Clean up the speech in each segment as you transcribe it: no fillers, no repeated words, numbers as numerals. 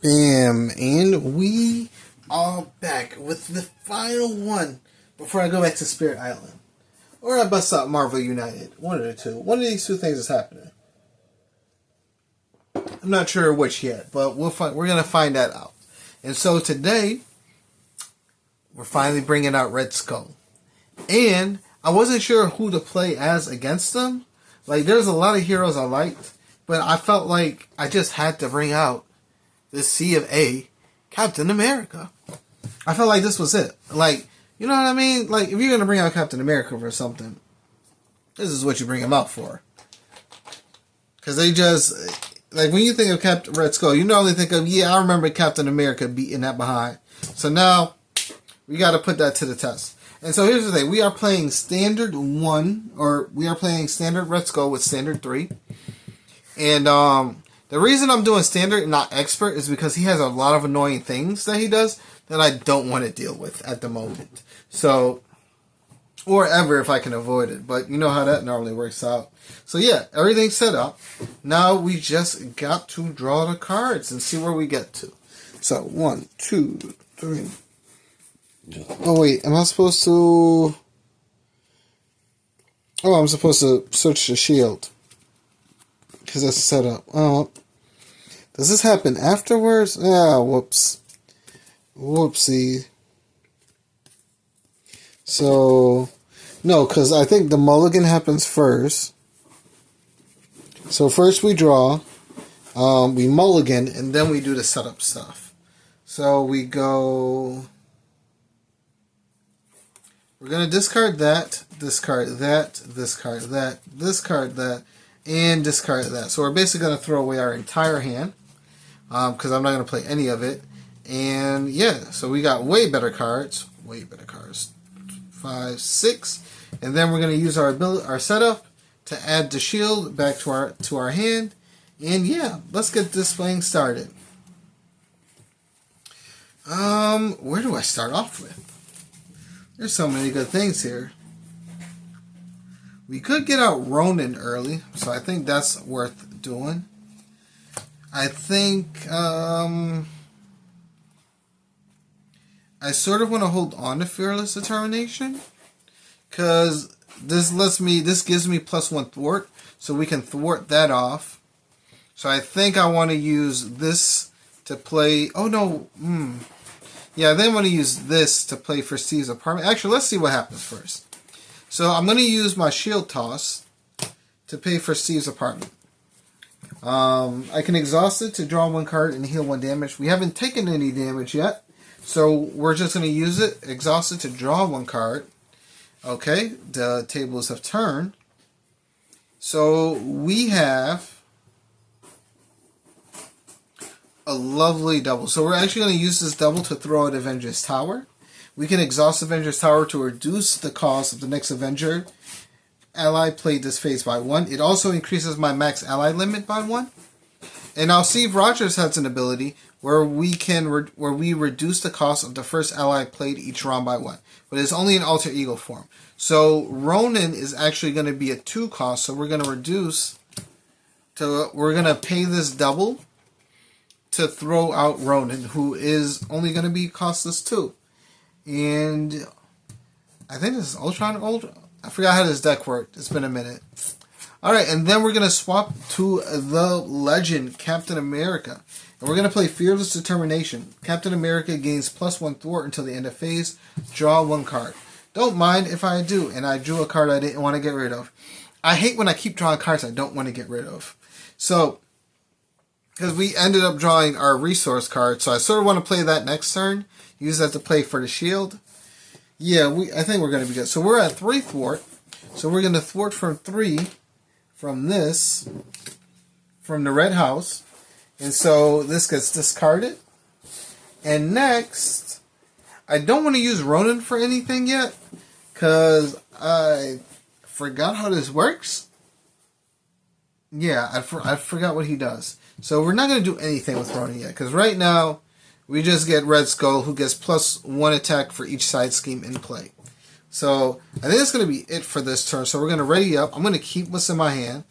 Bam, and we are back with the final one before I go back to Spirit Island. Or I bust out Marvel United. One of the two. One of these two things is happening. I'm not sure which yet, but we're going to find that out. And so today, we're finally bringing out Red Skull. And I wasn't sure who to play as against them. Like, there's a lot of heroes I liked, but I felt like I just had to bring out the C of A, Captain America. I felt like this was it. Like, you know what I mean? Like, if you're going to bring out Captain America for something, this is what you bring him out for. Because they just, like, when you think of Captain Red Skull, you normally think of, yeah, I remember Captain America beating that behind. So now, we got to put that to the test. And so here's the thing. We are playing Standard 1, or we are playing Standard Red Skull with Standard 3. And, the reason I'm doing Standard and not Expert is because he has a lot of annoying things that he does that I don't want to deal with at the moment. So, or ever if I can avoid it. But you know how that normally works out. So yeah, everything's set up. Now we just got to draw the cards and see where we get to. So, 1, 2, 3. Oh wait, am I supposed to... Oh, I'm supposed to search the shield. Because that's set up. Oh. Does this happen afterwards? Ah, whoops. Whoopsie. So, no, because I think the mulligan happens first. So first we draw, we mulligan, and then we do the setup stuff. So we go... We're going to discard that, discard that, discard that, discard that, and discard that. So we're basically going to throw away our entire hand, because I'm not going to play any of it. And yeah, so we got way better cards. 5, 6. And then we're going to use our setup to add the shield back to our hand. And yeah, let's get this playing started. Where do I start off with? There's so many good things here. We could get out Ronin early, so I think that's worth doing. I think I sort of want to hold on to Fearless Determination, because this gives me +1 thwart, so we can thwart that off. So I think I want to use this to play. Oh no, yeah, I then want to use this to play for Steve's apartment. Actually, let's see what happens first. So I'm going to use my shield toss to pay for Steve's apartment. I can exhaust it to draw 1 card and heal 1 damage. We haven't taken any damage yet, so we're just going to use it, exhaust it to draw 1 card. Okay, the tables have turned. So we have a lovely double. So we're actually going to use this double to throw at Avengers Tower. We can exhaust Avengers Tower to reduce the cost of the next Avenger ally played this phase by 1. It also increases my max ally limit by 1. And now Steve Rogers has an ability where we reduce the cost of the first ally played each round by 1. But it's only in alter ego form. So Ronin is actually going to be a 2 cost. So we're going to we're going to pay this double to throw out Ronin, who is only going to be costless 2. And I think this is Ultron. I forgot how this deck worked. It's been a minute. Alright, and then we're going to swap to the legend, Captain America. And we're going to play Fearless Determination. Captain America gains +1 thwart until the end of phase. Draw 1 card. Don't mind if I do. And I drew a card I didn't want to get rid of. I hate when I keep drawing cards I don't want to get rid of. So, because we ended up drawing our resource card, so I sort of want to play that next turn. Use that to play for the shield. Yeah, I think we're going to be good. So we're at 3 thwart. So we're going to thwart from 3 from this, from the red house. And so this gets discarded. And next, I don't want to use Ronin for anything yet, because I forgot how this works. Yeah, I forgot what he does. So we're not going to do anything with Ronin yet, because right now, we just get Red Skull, who gets +1 attack for each side scheme in play. So, I think that's going to be it for this turn. So, we're going to ready up. I'm going to keep what's in my hand.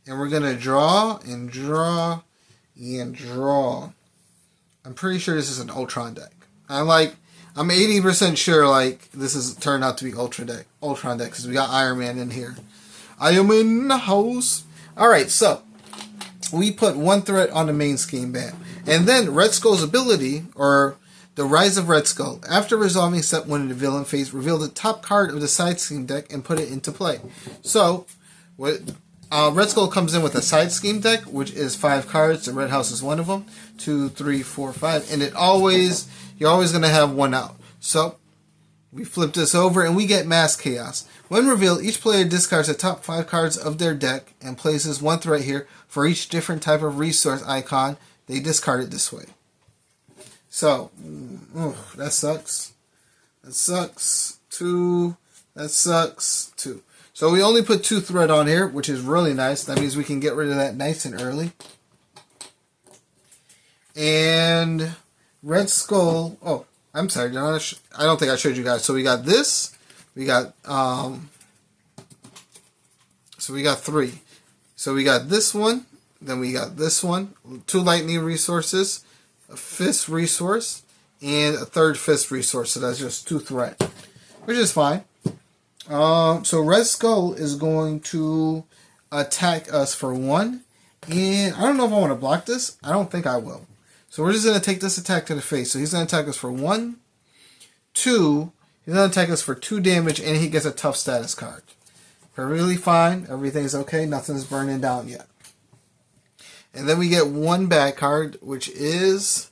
And we're going to draw and draw and draw. I'm pretty sure this is an Ultron deck. I'm 80% sure like this is turned out to be Ultron deck because we got Iron Man in here. I am in the house. All right, so we put one threat on the main scheme, bam, and then Red Skull's ability or the Rise of Red Skull. After resolving step 1 in the villain phase, reveal the top card of the side scheme deck and put it into play. So, Red Skull comes in with a side scheme deck, which is 5 cards. The Red House is one of them. 2, 3, 4, 5, and you're always going to have one out. So, we flip this over and we get Mass Chaos. When revealed, each player discards the top 5 cards of their deck and places one threat here for each different type of resource icon they discarded this way. So, that sucks. That sucks. 2. That sucks. 2. So we only put 2 threat on here, which is really nice. That means we can get rid of that nice and early. And Red Skull. Oh, I'm sorry. I don't think I showed you guys. So we got this. We got so we got 3. So we got this one. Then we got this one. 2 lightning resources. A fist resource. And a 3rd fist resource. So that's just 2 threat. Which is fine. So Red Skull is going to attack us for 1. And I don't know if I want to block this. I don't think I will. So we're just going to take this attack to the face. So he's going to attack us for 1, 2. He's going to attack us for 2 damage, and he gets a tough status card. Perfectly fine. Everything's okay. Nothing's burning down yet. And then we get 1 bad card, which is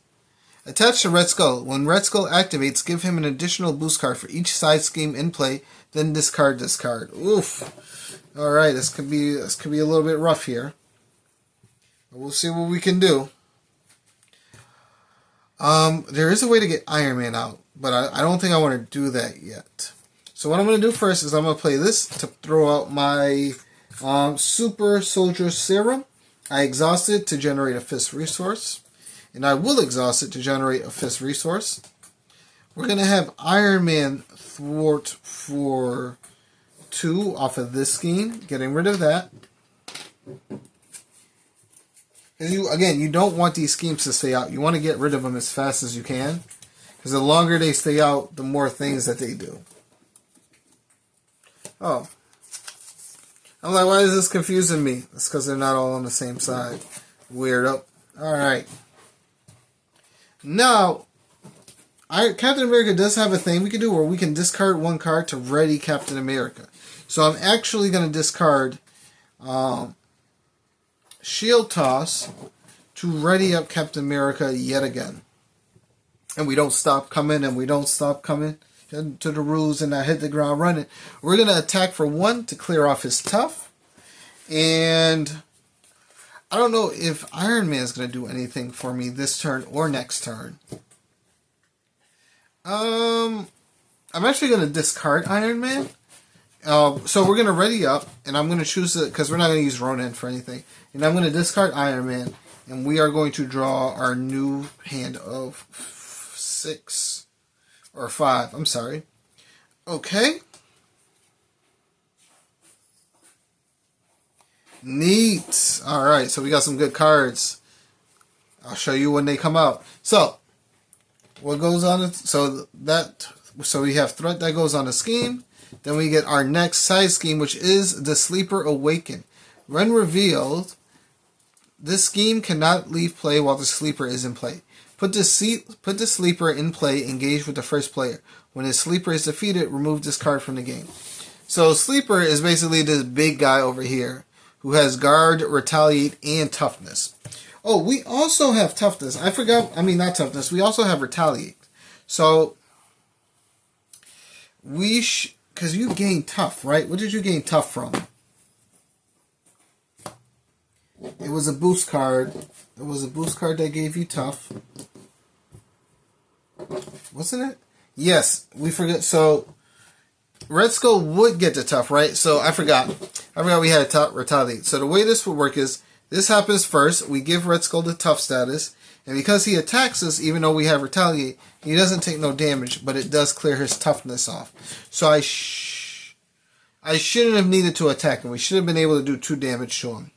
attached to Red Skull. When Red Skull activates, give him an additional boost card for each side scheme in play. Then discard this card. Oof. All right, this could be a little bit rough here. But we'll see what we can do. There is a way to get Iron Man out, but I don't think I want to do that yet. So what I'm going to do first is I'm going to play this to throw out my Super Soldier Serum. I exhaust it to generate a fist resource. And I will exhaust it to generate a fist resource. We're going to have Iron Man Thwart for 2 off of this scheme. Getting rid of that. You don't want these schemes to stay out. You want to get rid of them as fast as you can. Because the longer they stay out, the more things that they do. Oh. I'm like, why is this confusing me? It's because they're not all on the same side. Weirdo. Alright. Now, Captain America does have a thing we can do where we can discard 1 card to ready Captain America. So I'm actually going to discard Shield Toss to ready up Captain America yet again. And we don't stop coming and we don't stop coming to the rules and I hit the ground running. We're going to attack for 1 to clear off his tough. And I don't know if Iron Man is going to do anything for me this turn or next turn. I'm actually going to discard Iron Man. So we're going to ready up, and I'm going to choose it, because we're not going to use Ronan for anything. And I'm going to discard Iron Man, and we are going to draw our new hand of 6, or 5, I'm sorry. Okay. Neat. Alright, so we got some good cards. I'll show you when they come out. So, what goes on it? So we have threat that goes on the scheme. Then we get our next side scheme, which is the Sleeper Awaken. When revealed, this scheme cannot leave play while the sleeper is in play. Put the sleeper in play, engage with the first player. When his sleeper is defeated, remove this card from the game. So sleeper is basically this big guy over here who has guard, retaliate, and toughness. Oh, we also have toughness. I forgot. I mean, not toughness. We also have retaliate. So because you gain tough, right? What did you gain tough from? It was a boost card. It was a boost card that gave you tough. Wasn't it? Yes, we forget. So Red Skull would get the tough, right? So I forgot we had a tough retaliate. So the way this would work is this happens first. We give Red Skull the tough status. And because he attacks us, even though we have retaliate, he doesn't take no damage, but it does clear his toughness off. So I shouldn't have needed to attack him. We should have been able to do 2 damage to him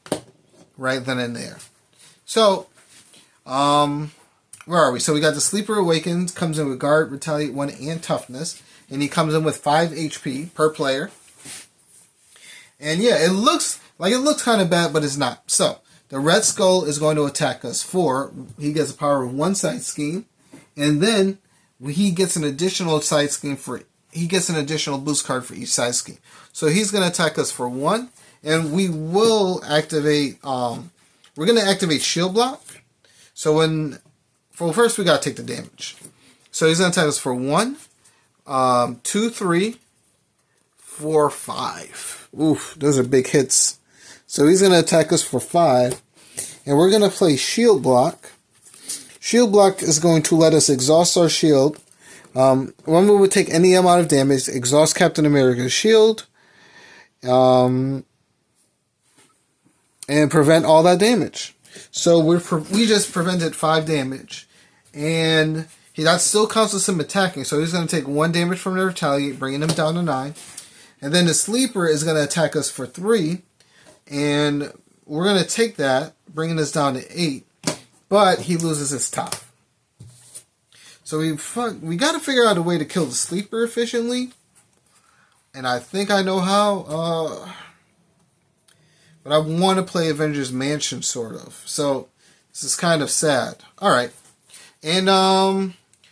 right then and there. So, where are we? So we got the Sleeper Awakens, comes in with Guard, Retaliate 1, and Toughness. And he comes in with 5 HP per player. And yeah, it looks kind of bad, but it's not. So, the Red Skull is going to attack us he gets a power of 1 side scheme. And then he gets an additional side scheme he gets an additional boost card for each side scheme. So he's going to attack us for 1. And we will activate, we're going to activate Shield Block. So first we got to take the damage. So he's going to attack us for 1, 2, 3, 4, 5. Oof, those are big hits. So he's going to attack us for 5. And we're going to play Shield Block. Shield Block is going to let us exhaust our shield. When we would take any amount of damage, exhaust Captain America's shield. And prevent all that damage. So we just prevented 5 damage. And that still counts as him attacking. So he's going to take 1 damage from the Retaliate, bringing him down to 9. And then the Sleeper is going to attack us for 3. And we're going to take that, bringing us down to 8. But he loses his top. So we got to figure out a way to kill the Sleeper efficiently. And I think I know how. But I want to play Avengers Mansion, sort of. So this is kind of sad. Alright. And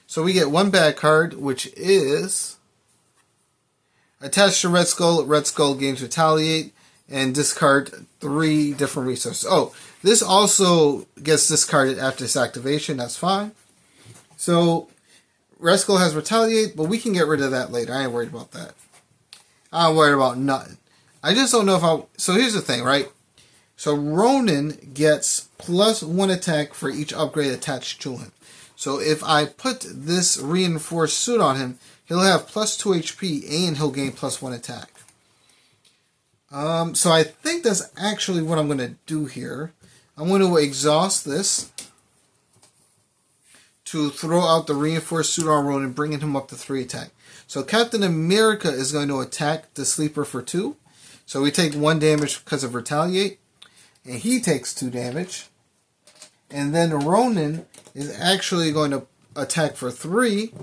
so we get 1 bad card, which is attached to Red Skull. Red Skull gains Retaliate and discard 3 different resources. Oh, this also gets discarded after its activation. That's fine. So Red Skull has Retaliate, but we can get rid of that later. I ain't worried about that. I'm worried about nothing. I just don't know if so here's the thing, right? So Ronan gets +1 attack for each upgrade attached to him. So if I put this reinforced suit on him, he'll have +2 HP and he'll gain +1 attack. So I think that's actually what I'm going to do here. I'm going to exhaust this to throw out the reinforced suit on Ronan, bringing him up to 3 attack. So Captain America is going to attack the Sleeper for 2. So we take 1 damage because of Retaliate. And he takes 2 damage. And then Ronan is actually going to attack for 3.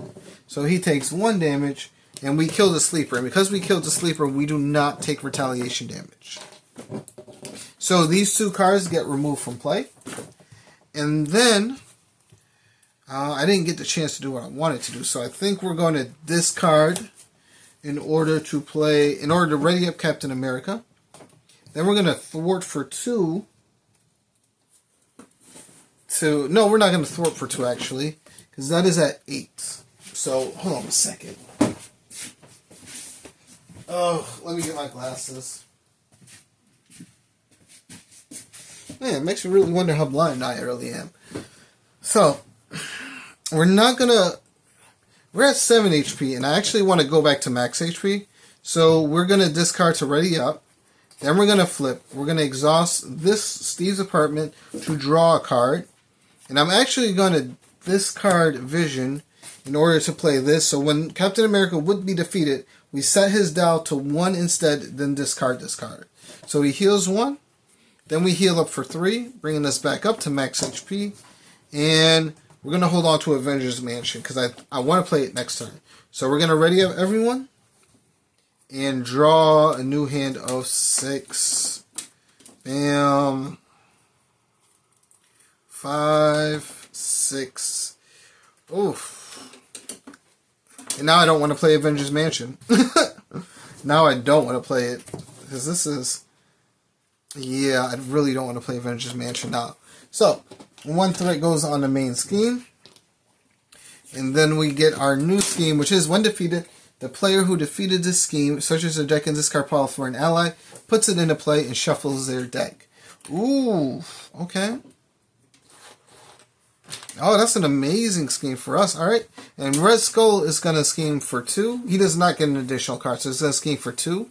So he takes 1 damage. And we kill the Sleeper. And because we killed the Sleeper, we do not take retaliation damage. So these 2 cards get removed from play. And then I didn't get the chance to do what I wanted to do. So I think we're going to discard in order to ready up Captain America. Then we're going to thwart for 2. No, we're not going to thwart for 2 actually, because that is at 8. So hold on a second. Oh, let me get my glasses. Man, it makes me really wonder how blind I really am. So we're at 7 HP, and I actually want to go back to max HP. So we're going to discard to ready up. Then we're going to flip. We're going to exhaust this Steve's Apartment to draw a card. And I'm actually going to discard Vision in order to play this. So when Captain America would be defeated, we set his Dow to 1 instead, then discard this card. So he heals 1. Then we heal up for 3, bringing us back up to max HP. And we're going to hold on to Avengers Mansion because I want to play it next turn. So we're going to ready up everyone and draw a new hand of 6. Bam. 5, 6. Oof. And now I don't want to play Avengers Mansion. Now I don't want to play it. Because this is... Yeah, I really don't want to play Avengers Mansion now. So, 1 threat goes on the main scheme. And then we get our new scheme, which is when defeated, the player who defeated this scheme searches their deck and discard pile for an ally, puts it into play, and shuffles their deck. Ooh, okay. Oh, that's an amazing scheme for us. Alright. And Red Skull is going to scheme for 2. He does not get an additional card, so he's going to scheme for 2.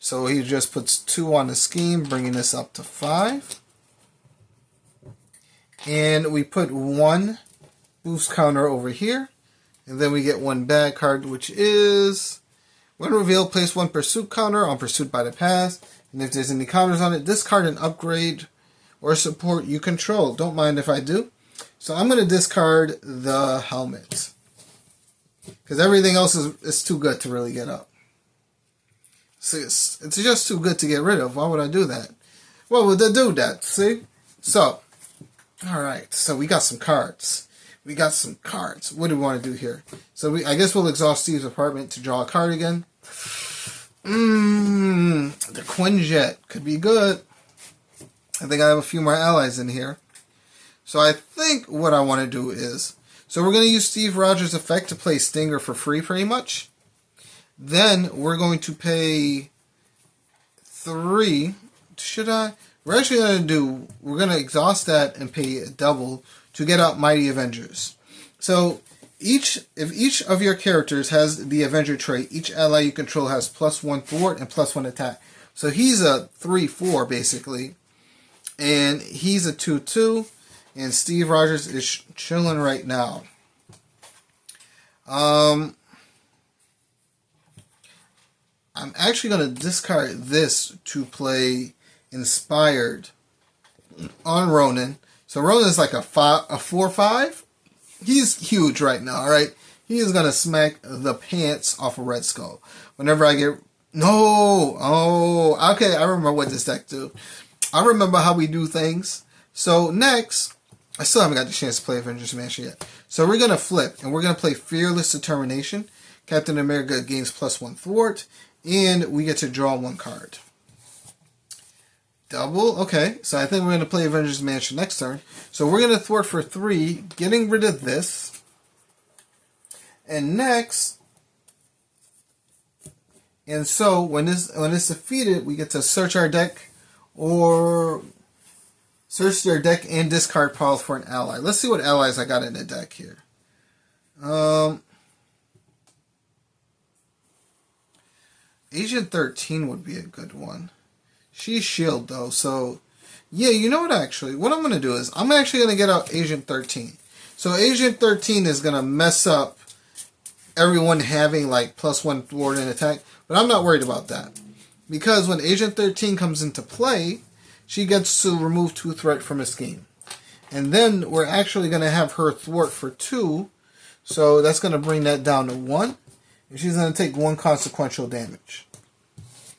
So he just puts 2 on the scheme, bringing this up to 5. And we put 1 boost counter over here. And then we get 1 bad card, which is... When revealed, place 1 pursuit counter on pursuit by the past. And if there's any counters on it, discard an upgrade or support you control. Don't mind if I do. So I'm going to discard the helmet. Because everything else is too good to really get up. See, it's just too good to get rid of. Why would I do that? Well, would they do that? See? So, alright. So we got some cards. We got some cards. What do we want to do here? So I guess we'll exhaust Steve's apartment to draw a card again. The Quinjet could be good. I think I have a few more allies in here. So I think what I want to do is, so we're going to use Steve Rogers' effect to play Stinger for free pretty much. Then we're going to pay 3. Should I? We're actually going to do, we're going to exhaust that and pay a double to get out Mighty Avengers. So if each of your characters has the Avenger trait, each ally you control has +1 thwart and +1 attack. So he's a 3/4 basically. And he's a 2/2. And Steve Rogers is chilling right now. I'm actually going to discard this to play Inspired on Ronan. So Ronan is like a 4/5. He's huge right now, alright? He is going to smack the pants off of Red Skull. Whenever I get... No! Oh, okay, I remember what this deck do. I remember how we do things. So next, I still haven't got the chance to play Avengers Mansion yet. So we're going to flip, and we're going to play Fearless Determination. Captain America gains +1 thwart, and we get to draw 1 card. Double, okay. So I think we're going to play Avengers Mansion next turn. So we're going to thwart for 3, getting rid of this. And next, and so when it's defeated, we get to search our deck, or search their deck and discard piles for an ally. Let's see what allies I got in the deck here. Agent 13 would be a good one. She's shield though, so yeah, you know what actually? What I'm going to do is, I'm actually going to get out Agent 13. So Agent 13 is going to mess up everyone having like +1 thwart and attack, but I'm not worried about that. Because when Agent 13 comes into play, she gets to remove 2 threat from a scheme. And then we're actually going to have her thwart for 2. So that's going to bring that down to 1. And she's going to take 1 consequential damage.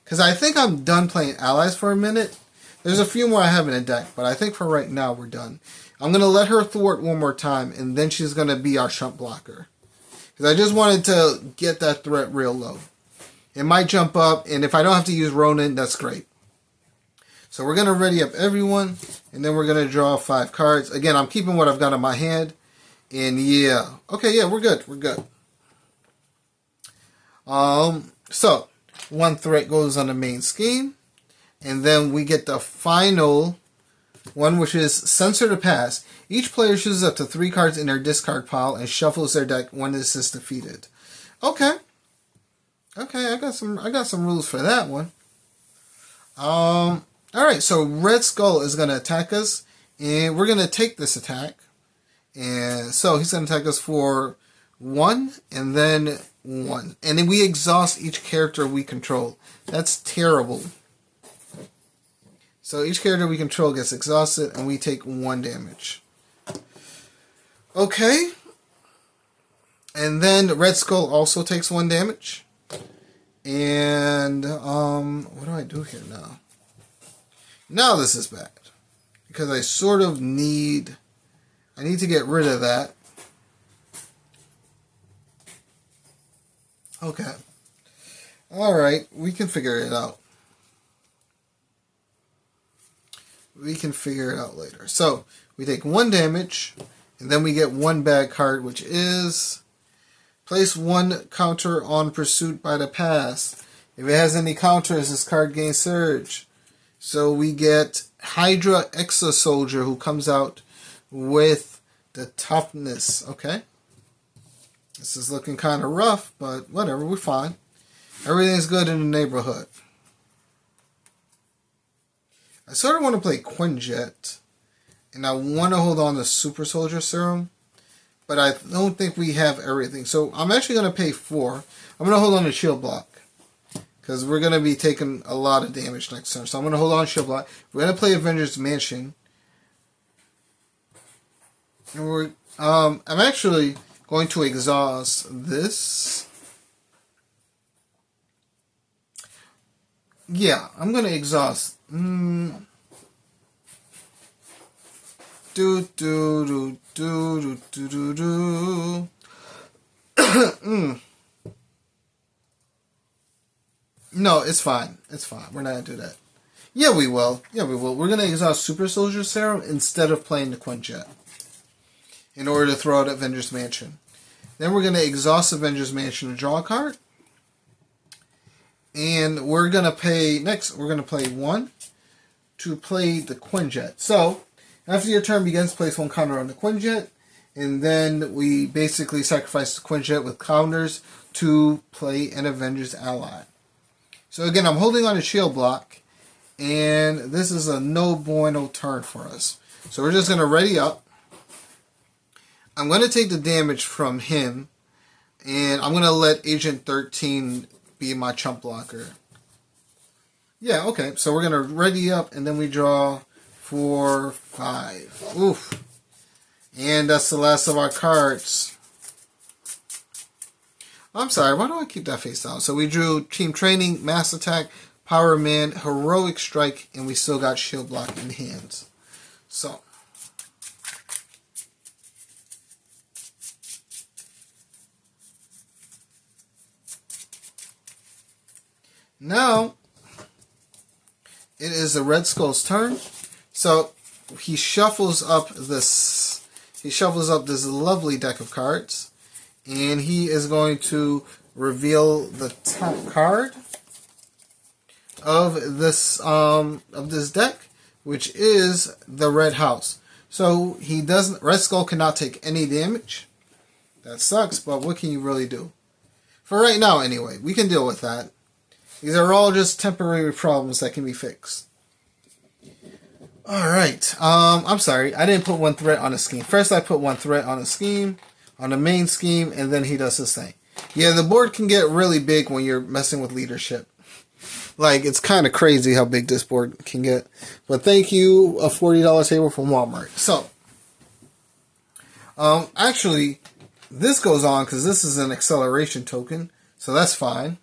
Because I think I'm done playing allies for a minute. There's a few more I have in the deck, but I think for right now we're done. I'm going to let her thwart 1 more time, and then she's going to be our shunt blocker. Because I just wanted to get that threat real low. It might jump up, and if I don't have to use Ronan, that's great. So we're going to ready up everyone, and then we're going to draw 5 cards. Again, I'm keeping what I've got in my hand. And yeah. Okay, yeah, we're good. We're good. So 1 threat goes on the main scheme. And then we get the final one, which is Censor the Pass. Each player chooses up to 3 cards in their discard pile and shuffles their deck when this is defeated. Okay. Okay, I got some rules for that one. Alright, so Red Skull is going to attack us, and we're going to take this attack. And so he's going to attack us for 1, and then 1. And then we exhaust each character we control. That's terrible. So each character we control gets exhausted, and we take 1 damage. Okay. And then Red Skull also takes 1 damage. And, what do I do here now? Now this is bad. Because I sort of need... I need to get rid of that. Okay. Alright, we can figure it out. We can figure it out later. So, we take 1 damage, and then we get 1 bad card, which is... Place 1 counter on pursuit by the pass. If it has any counters, this card gains surge. So we get Hydra Exosoldier, who comes out with the toughness. Okay. This is looking kind of rough, but whatever, we're fine. Everything's good in the neighborhood. I sort of want to play Quinjet, and I want to hold on to Super Soldier Serum, but I don't think we have everything. So I'm actually going to pay 4. I'm going to hold on to Shield Block, because we're going to be taking a lot of damage next turn. So I'm going to hold on to Shield Block. We're going to play Avengers Mansion. And I'm actually going to exhaust this. Yeah, I'm going to exhaust. Do do do do do do do. No, it's fine. It's fine. We're not gonna do that. Yeah, we will. Yeah, we will. We're gonna exhaust Super Soldier Serum instead of playing the Quinjet in order to throw out Avengers Mansion. Then we're gonna exhaust Avengers Mansion to draw a card, and we're gonna pay next. We're gonna play 1 to play the Quinjet. So after your turn begins, place 1 counter on the Quinjet, and then we basically sacrifice the Quinjet with counters to play an Avengers ally. So again, I'm holding on a shield block, and this is a no bueno turn for us. So we're just going to ready up. I'm going to take the damage from him, and I'm going to let Agent 13 be my chump blocker. Yeah, okay. So we're going to ready up, and then we draw 4, 5. Oof. And that's the last of our cards. I'm sorry, why do I keep that face down? So we drew Team Training, Mass Attack, Power Man, Heroic Strike, and we still got Shield Block in hands. So now it is the Red Skull's turn. So he shuffles up this lovely deck of cards. And he is going to reveal the top card of this deck, which is the Red House. So Red Skull cannot take any damage. That sucks, but what can you really do? For right now, anyway, we can deal with that. These are all just temporary problems that can be fixed. Alright, I'm sorry, I didn't put 1 threat on a scheme. First I put 1 threat on a scheme, on the main scheme, and then he does his thing. Yeah, the board can get really big when you're messing with leadership. Like, it's kind of crazy how big this board can get. But thank you, a $40 table from Walmart. So, actually, this goes on because this is an acceleration token, so that's fine.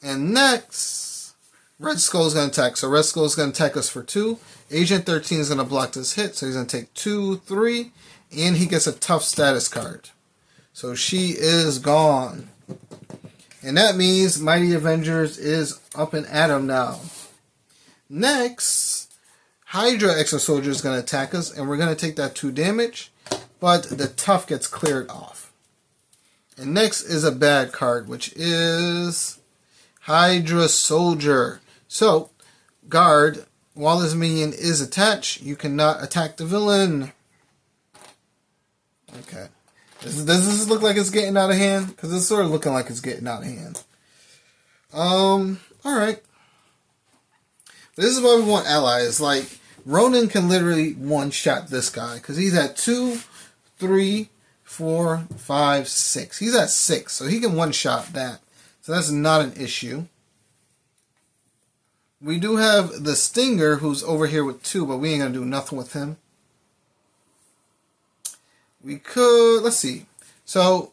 And next, Red Skull is going to attack. So Red Skull is going to attack us for 2. Agent 13 is going to block this hit, so he's going to take 2, 3. And he gets a tough status card. So she is gone. And that means Mighty Avengers is up and at him now. Next, Hydra Exo Soldier is going to attack us. And we're going to take that 2 damage. But the tough gets cleared off. And next is a bad card, which is Hydra Soldier. So, guard, while this minion is attached, you cannot attack the villain. Okay. Does this look like it's getting out of hand? Because it's sort of looking like it's getting out of hand. Alright. This is why we want allies. Like, Ronan can literally one-shot this guy. Because he's at 2, 3, 4, 5, 6. He's at 6. So he can one-shot that. So that's not an issue. We do have the Stinger, who's over here with 2, but we ain't going to do nothing with him. We could, let's see. So,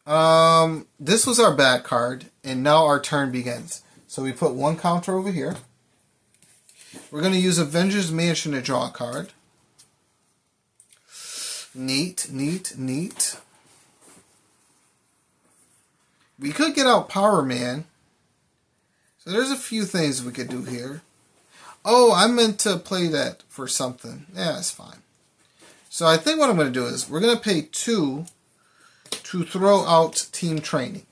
this was our bad card, and now our turn begins. So we put 1 counter over here. We're going to use Avengers Mansion to draw a card. Neat, neat, neat. We could get out Power Man. So there's a few things we could do here. Oh, I meant to play that for something. Yeah, that's fine. So I think what I'm going to do is we're going to pay 2 to throw out Team Training.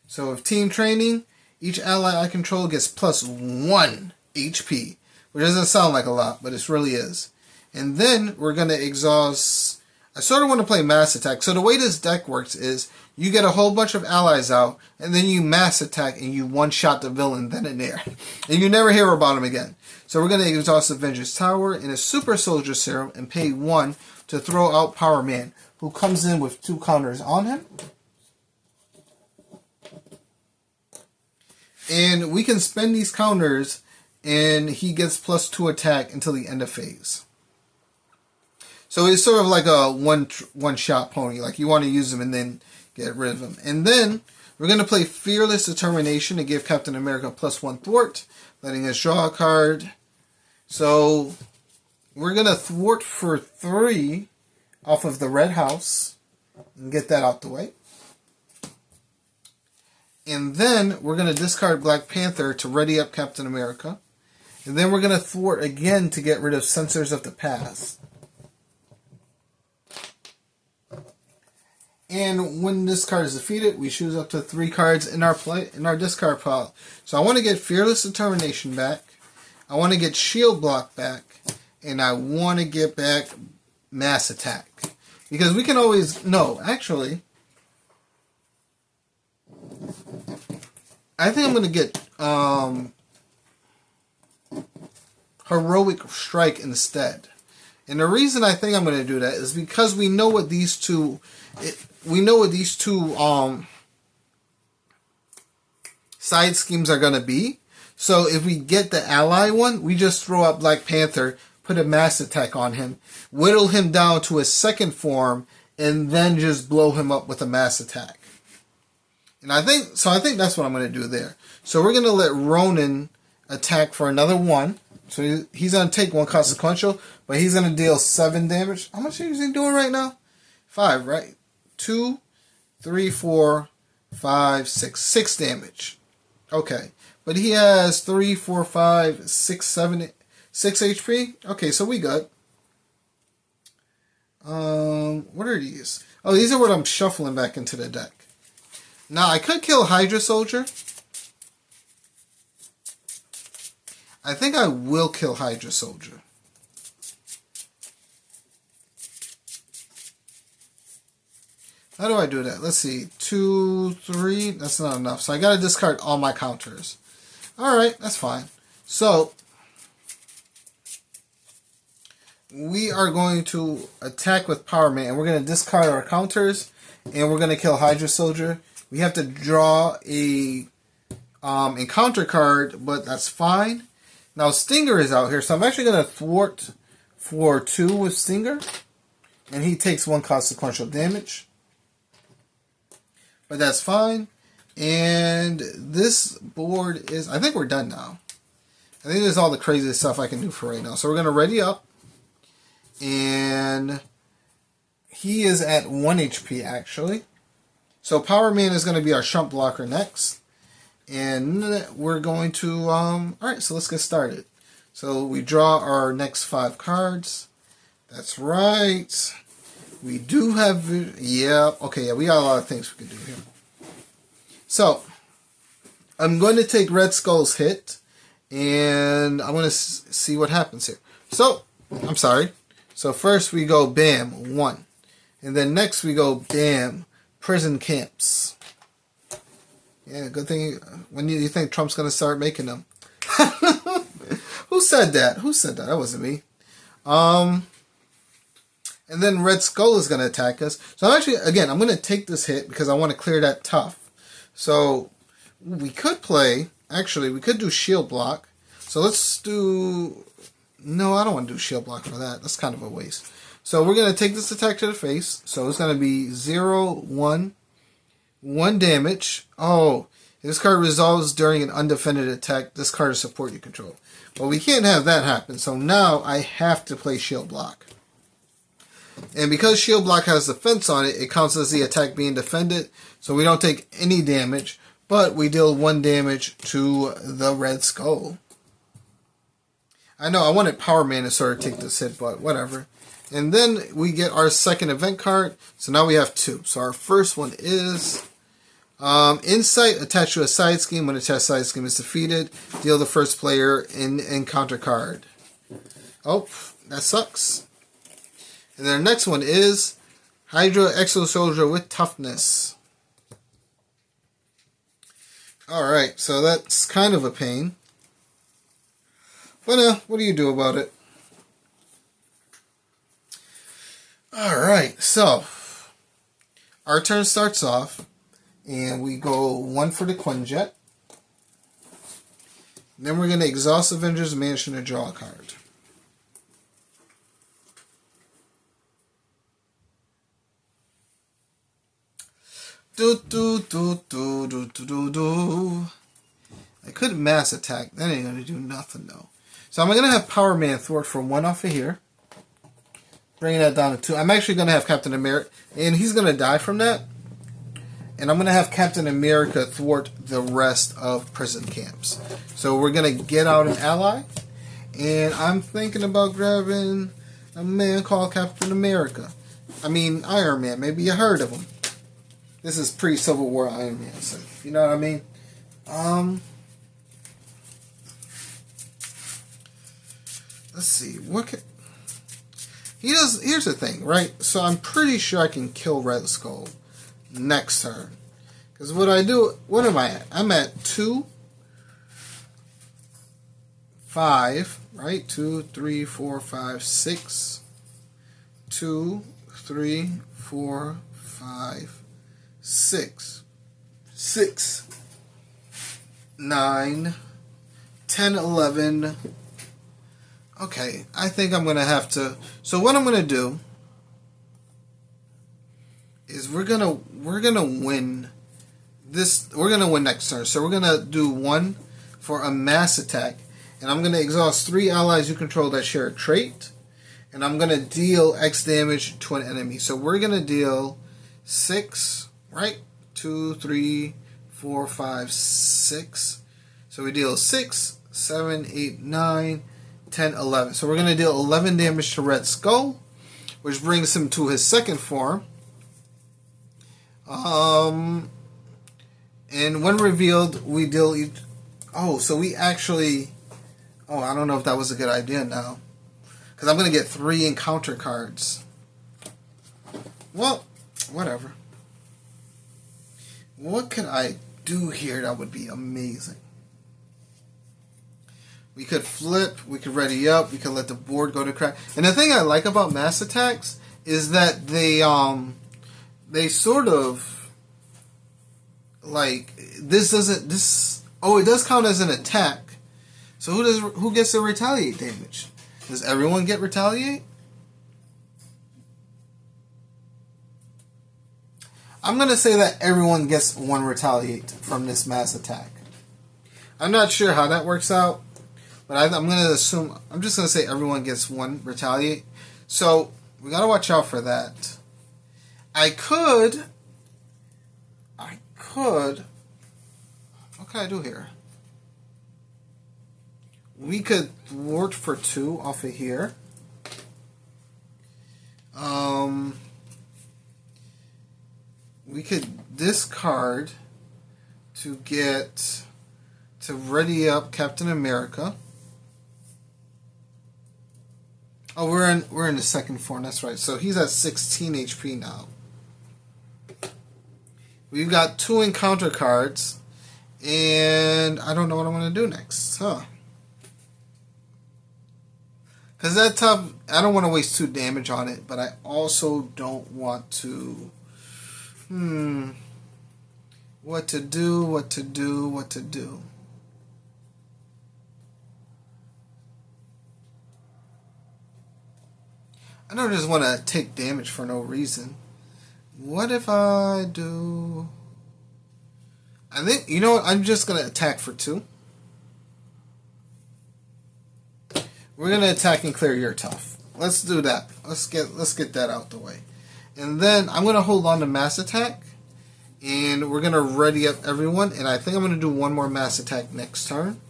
So if Team Training, each ally I control gets +1 HP. Which doesn't sound like a lot, but it really is. And then we're going to exhaust. I sort of want to play Mass Attack. So the way this deck works is you get a whole bunch of allies out, and then you Mass Attack, and you one-shot the villain then and there. And you never hear about him again. So we're going to exhaust Avengers Tower and a Super Soldier Serum and pay 1 to throw out Power Man, who comes in with 2 counters on him. And we can spend these counters, and he gets +2 attack until the end of phase. So it's sort of like a one shot pony. Like you want to use him and then get rid of him. And then we're going to play Fearless Determination to give Captain America +1 thwart, letting us draw a card. So we're going to thwart for 3 off of the red house and get that out the way. And then we're going to discard Black Panther to ready up Captain America. And then we're going to thwart again to get rid of Censors of the Past. And when this card is defeated, we choose up to 3 cards in our discard pile. So I want to get Fearless Determination back. I want to get Shield Block back. And I want to get back Mass Attack. Because we can always... No, actually... I think I'm going to get Heroic Strike instead. And the reason I think I'm going to do that is because we know what these two... side schemes are going to be. So if we get the ally one, we just throw up Black Panther, put a Mass Attack on him, whittle him down to his second form, and then just blow him up with a Mass Attack. And I think that's what I'm going to do there. So we're going to let Ronan attack for another 1. So he's going to take 1 consequential, but he's going to deal 7 damage. How much is he doing right now? 5, right? 2, 3, 4, 5, 6. 6 damage. Okay. But he has 3, 4, 5, 6, 7, 6 HP. Okay, so we good. What are these? Oh, these are what I'm shuffling back into the deck. Now, I could kill Hydra Soldier. I think I will kill Hydra Soldier. How do I do that? Let's see. 2, 3. That's not enough. So I got to discard all my counters. Alright, that's fine. So, we are going to attack with Power Man. And we're going to discard our counters. And we're going to kill Hydra Soldier. We have to draw a encounter card, but that's fine. Now Stinger is out here, so I'm actually going to thwart for 2 with Stinger. And he takes 1 consequential damage. But that's fine. And this board is... I think we're done now. I think there's all the crazy stuff I can do for right now. So we're going to ready up. And he is at 1 HP, actually. So Power Man is going to be our Shunt Blocker next. And we're going to... Alright, so let's get started. So we draw our next 5 cards. That's right. We do have... Yeah, okay, yeah, we got a lot of things we can do here. So, I'm going to take Red Skull's hit. And I'm going to see what happens here. So, I'm sorry. So first we go bam, 1. And then next we go bam, prison camps. Yeah, good thing. When do you think Trump's going to start making them? Who said that? Who said that? That wasn't me. And then Red Skull is going to attack us. So actually, again, I'm going to take this hit because I want to clear that tough. So we could play... Actually, we could do Shield Block. So let's do... No, I don't want to do Shield Block for that. That's kind of a waste. So we're going to take this attack to the face. So it's going to be 0, 1, 1 damage. Oh, this card resolves during an undefended attack. This card is support you control. Well, we can't have that happen. So now I have to play Shield Block. And because Shield Block has defense on it, it counts as the attack being defended. So we don't take any damage. But we deal 1 damage to the Red Skull. I know I wanted Power Man to sort of take this hit, but whatever. And then we get our second event card. So now we have 2. So our first one is Insight attached to a side scheme. When a test side scheme is defeated, deal the first player an encounter card. Oh, that sucks. And then the next one is Hydra Exo Soldier with Toughness. Alright, so that's kind of a pain. But what do you do about it? Alright, so our turn starts off, and we go 1 for the Quinjet. Then we're going to exhaust Avengers Mansion to draw a card. Do do do do do do do do. I could mass attack. That ain't gonna do nothing though. So I'm gonna have Power Man thwart for 1 off of here. Bringing that down to 2. I'm actually gonna have Captain America, and he's gonna die from that. And I'm gonna have Captain America thwart the rest of prison camps. So we're gonna get out an ally, and I'm thinking about grabbing a man called Captain America. I mean Iron Man. Maybe you heard of him. This is pre-Civil War Iron Man, so you know what I mean. Let's see. What can he does? Here's the thing, right? So I'm pretty sure I can kill Red Skull next turn. Because what I do, what am I at? I'm at 2, 5, right? 2, 3, 4, 5, 6. 2, 3, 4, 5, 6. 6, 9, 10, 11. Okay, I think I'm going to have to... So what I'm going to do is we're going to win this. We're going to win next turn. So we're going to do 1 for a mass attack. And I'm going to exhaust 3 allies you control that share a trait. And I'm going to deal X damage to an enemy. So we're going to deal 6, right? 2, 3, 4, 5, 6. So we deal 6, 7, 8, 9, 10, 11. So we're going to deal 11 damage to Red Skull, which brings him to his second form. And when revealed, we deal... Oh, so we actually... Oh, I don't know if that was a good idea now. Because I'm going to get 3 encounter cards. Well, whatever. What could I do here that would be amazing? We could flip, we could ready up, we could let the board go to crack. And the thing I like about mass attacks is that they sort of, like, this doesn't, this, oh, it does count as an attack. So who gets to retaliate damage? Does everyone get retaliate? I'm going to say that everyone gets 1 retaliate from this mass attack. I'm not sure how that works out. But I'm going to assume, I'm just going to say everyone gets 1 retaliate. So, we got to watch out for that. I could, what can I do here? We could thwart for 2 off of here. We could discard to get, to ready up Captain America. Oh, we're in the second form. That's right. So he's at 16 HP now. We've got 2 encounter cards, and I don't know what I'm going to do next, Because that tough, I don't want to waste 2 damage on it, but I also don't want to. What to do? I don't just want to take damage for no reason. What if I do... I think, you know what, I'm just going to attack for 2. We're going to attack and clear your tough. Let's do that. Let's get that out the way. And then I'm going to hold on to mass attack. And we're going to ready up everyone. And I think I'm going to do 1 more mass attack next turn.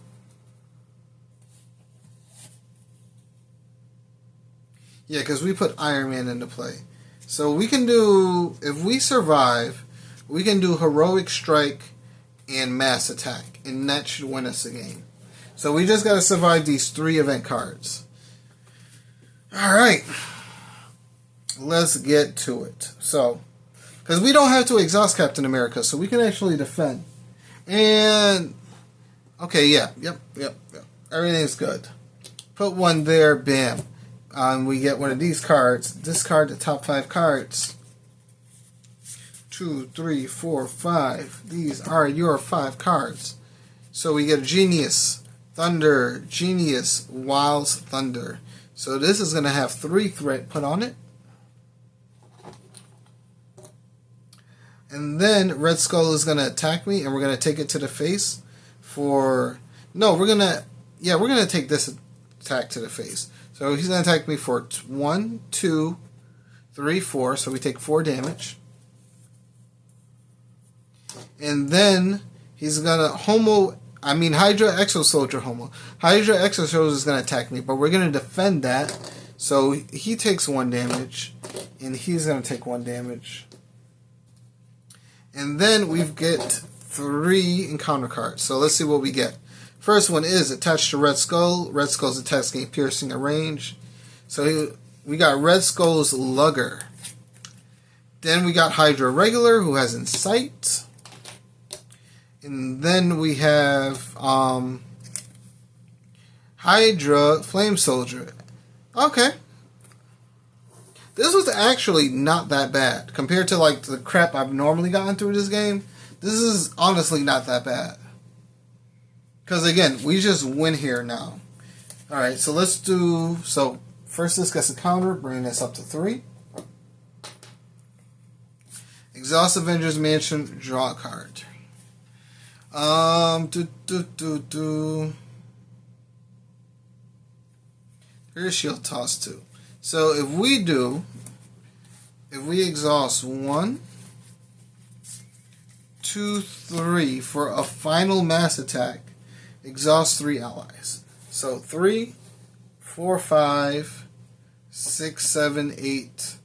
Yeah, because we put Iron Man into play. So we can do, if we survive, we can do Heroic Strike and Mass Attack. And that should win us a game. So we just got to survive these 3 event cards. Alright. Let's get to it. So, because we don't have to exhaust Captain America, so we can actually defend. And, okay, yeah, yep. Everything's good. Put 1 there, bam. We get 1 of these cards. Discard the top 5 cards. 2, 3, 4, 5. These are your 5 cards. So we get Genius, Thunder, Genius, Wiles, Thunder. So this is going to have 3 threat put on it. And then Red Skull is going to attack me, and we're going to take it to the face for... No, we're going to take this attack to the face. So he's going to attack me for 1, 2, 3, 4. So we take 4 damage. And then he's going to Hydra Exo Soldier Homo. Hydra Exo Soldier is going to attack me, but we're going to defend that. So he takes 1 damage, and he's going to take 1 damage. And then we get 3 encounter cards. So let's see what we get. First one is attached to Red Skull. Red Skull's attacks gain piercing and range. So we got Red Skull's Lugger. Then we got Hydra Regular, who has Insight. And then we have Hydra Flame Soldier. Okay. This was actually not that bad. Compared to like the crap I've normally gotten through this game, this is honestly not that bad. Because again, we just win here now. Alright, so let's do... So, first this gets a counter, bringing this up to 3. Exhaust Avengers Mansion, draw a card. Here's Shield Toss 2. So if we exhaust 1, 2, 3 for a final mass attack, exhaust 3 allies. So 3, 4, 5, 6, 7, 8,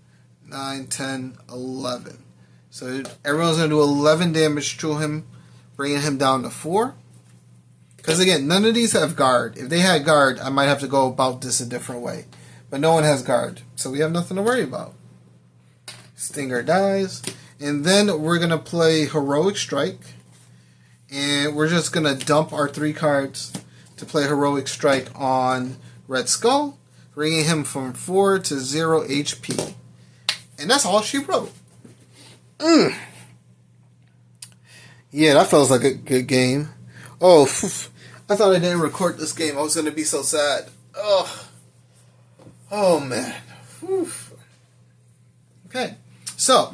9, 10, 11. So everyone's going to do 11 damage to him, bringing him down to 4. Because again, none of these have guard. If they had guard, I might have to go about this a different way. But no one has guard, so we have nothing to worry about. Stinger dies. And then we're going to play Heroic Strike. And we're just going to dump our 3 cards to play Heroic Strike on Red Skull, bringing him from 4 to 0 HP. And that's all she wrote. Yeah, that feels like a good game. Oh, I thought I didn't record this game. I was going to be so sad. Oh man. Okay, so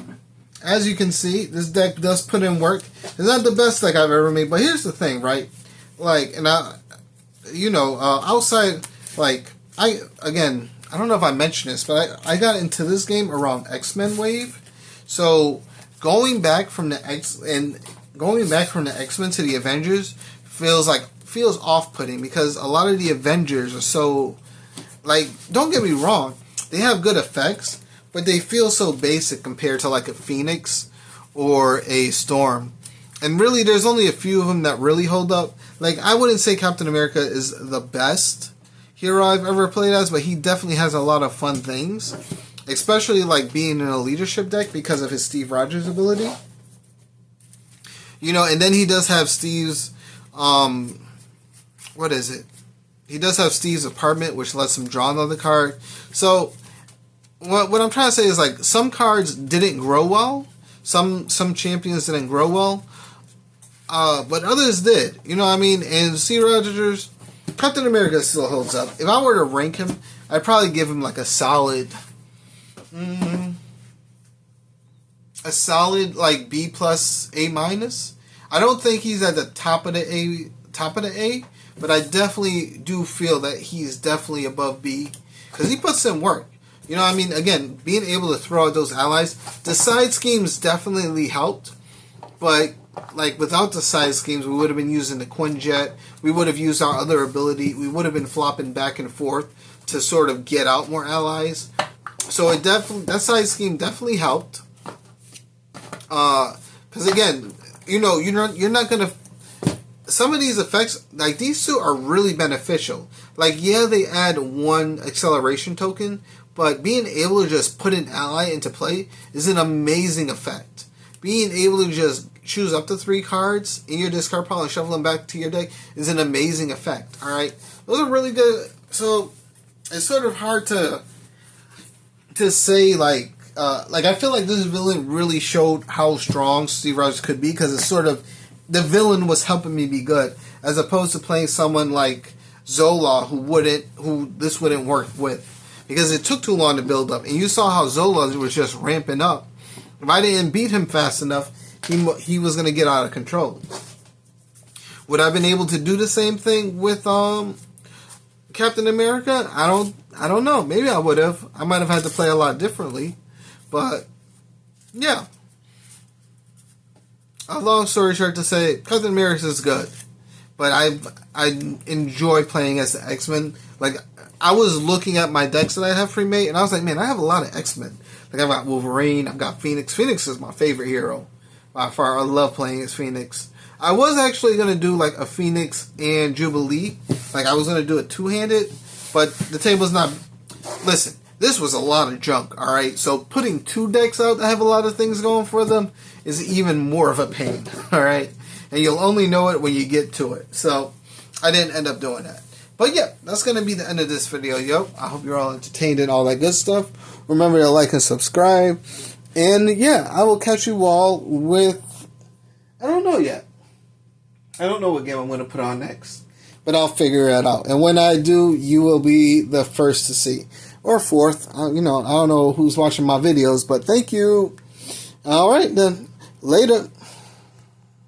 as you can see, this deck does put in work. It's not the best deck I've ever made, but here's the thing, right? Like, and outside, like, I don't know if I mentioned this, but I got into this game around X-Men Wave. So going back from the X-Men to the Avengers feels off-putting, because a lot of the Avengers are so, like, don't get me wrong, they have good effects, but they feel so basic compared to like a Phoenix or a Storm. And really, there's only a few of them that really hold up. Like, I wouldn't say Captain America is the best hero I've ever played as, but he definitely has a lot of fun things. Especially like being in a leadership deck because of his Steve Rogers ability. And then he does have Steve's, what is it? He does have Steve's apartment, which lets him draw another card. So, what I'm trying to say is, like, some cards didn't grow well. Some champions didn't grow well. But others did. You know what I mean? And Steve Rogers, Captain America still holds up. If I were to rank him, I'd probably give him like a solid... like B plus A minus. I don't think he's at the top of the A, but I definitely do feel that he's definitely above B, because he puts in work. You know what I mean? Again, being able to throw out those allies, the side schemes definitely helped, but like without the side schemes, we would have been using the Quinjet. We would have used our other ability. We would have been flopping back and forth to sort of get out more allies. So that side scheme definitely helped. Because again, you're not gonna. Some of these effects, like these two, are really beneficial. Like, yeah, they add 1 acceleration token, but being able to just put an ally into play is an amazing effect. Being able to just choose up to 3 cards in your discard pile and shuffle them back to your deck is an amazing effect. All right, those are really good. So it's sort of hard to say like I feel like this villain really showed how strong Steve Rogers could be, because it's sort of, the villain was helping me be good, as opposed to playing someone like Zola who this wouldn't work with, because it took too long to build up. And you saw how Zola was just ramping up. If I didn't beat him fast enough, he was going to get out of control. Would I have been able to do the same thing with Captain America? I don't know. Maybe I would have. I might have had to play a lot differently. But yeah. A long story short to say, Captain America is good. But I enjoy playing as the X-Men. Like, I was looking at my decks that I have pre-made, and I was like, man, I have a lot of X-Men. Like, I've got Wolverine, I've got Phoenix. Phoenix is my favorite hero by far. I love playing as Phoenix. I was actually going to do, like, a Phoenix and Jubilee. Like, I was going to do it two-handed, but the table's not... Listen, this was a lot of junk, alright? So, putting two decks out that have a lot of things going for them is even more of a pain, alright? And you'll only know it when you get to it. So, I didn't end up doing that. But yeah, that's going to be the end of this video, yo. I hope you're all entertained and all that good stuff. Remember to like and subscribe. And yeah, I will catch you all with... I don't know yet. I don't know what game I'm going to put on next. But I'll figure it out. And when I do, you will be the first to see. Or fourth. You know, I don't know who's watching my videos, but thank you. Alright then. Later.